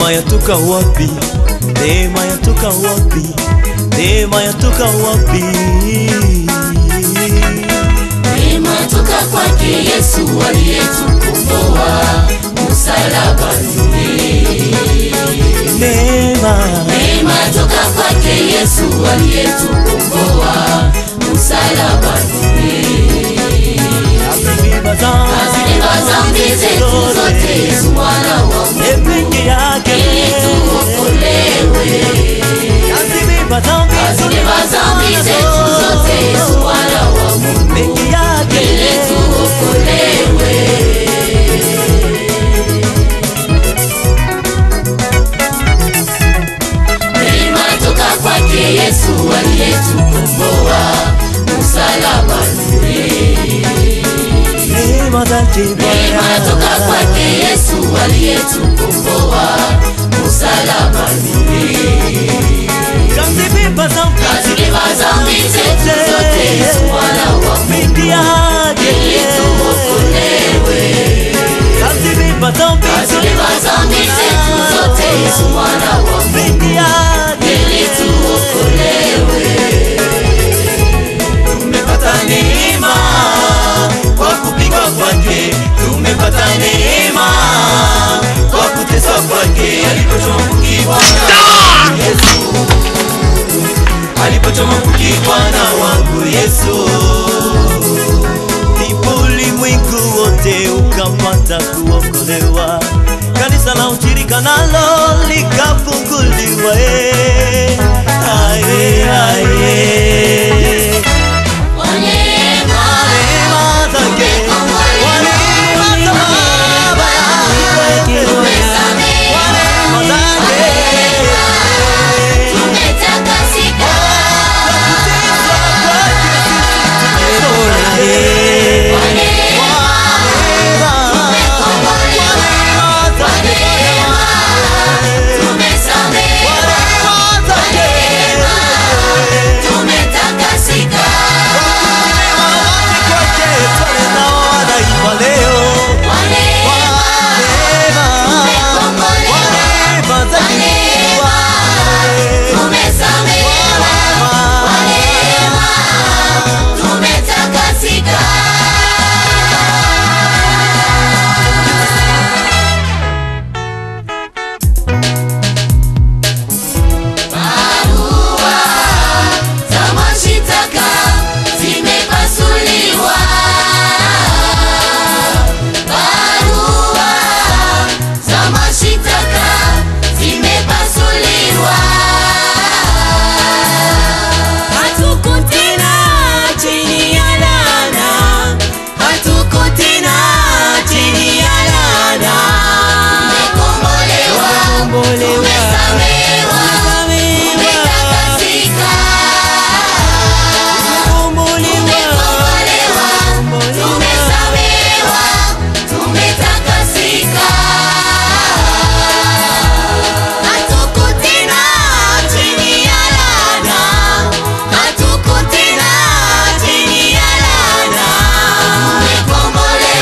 Neema yatoka wapi? Neema yatoka wapi? Neema yatoka wapi? Neema yatoka kwake Yesu aliyetukomboa msalabani. Neema yatoka kwake Yesu aliyetukomboa msalabani. Azibeba dhambi zetu zote Yesu mwana wa Mungu ili tuokolewe. Azibeba dhambi zetu zote Yesu mwana wa Mungu ili tuokolewe. Neema yatoka kwake Yesu aliyetukomboa msalabani. Neema yatoka kwake Yesu aliyetukomboa msalabani. Azibeba dhambi zetu zote Yesu mwana wa Mungu ili tuokolewe. Azibeba dhambi zetu zote Yesu mwana wa Mungu ili tuokolewe. Tumepata neema kwa kupigwa kwake, tumepata neema kwa kuteswa kwake. Alipochoma mkuki Bwana wangu Yesu, ndipo ulimwengu wote ukapata kuokolewa. Kanisa la ushirika nalo likafunguliwa. Aye, aye.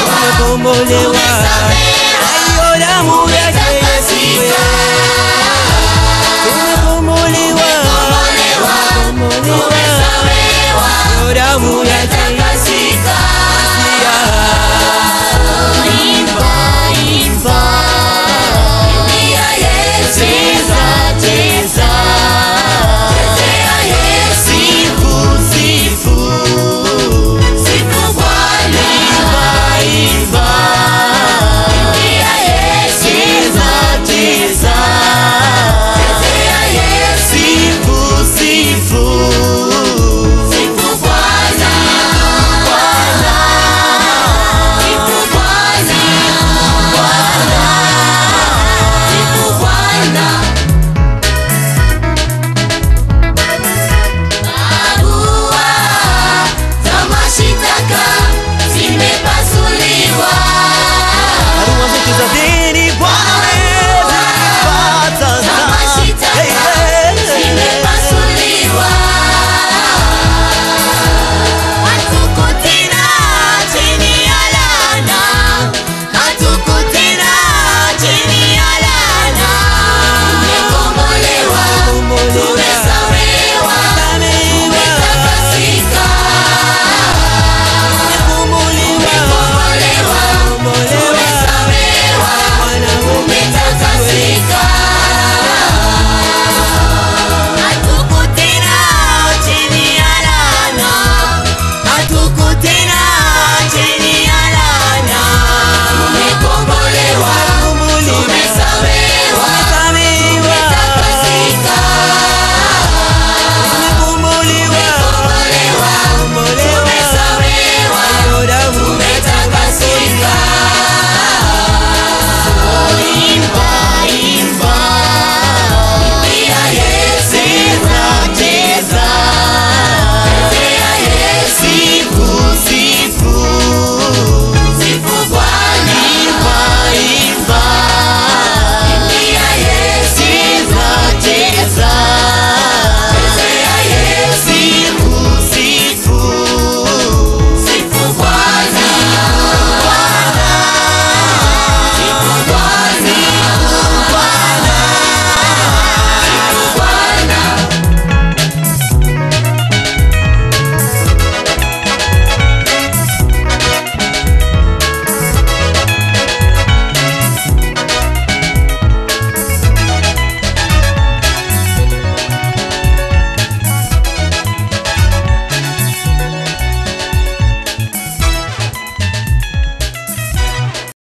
Tumekombolewa.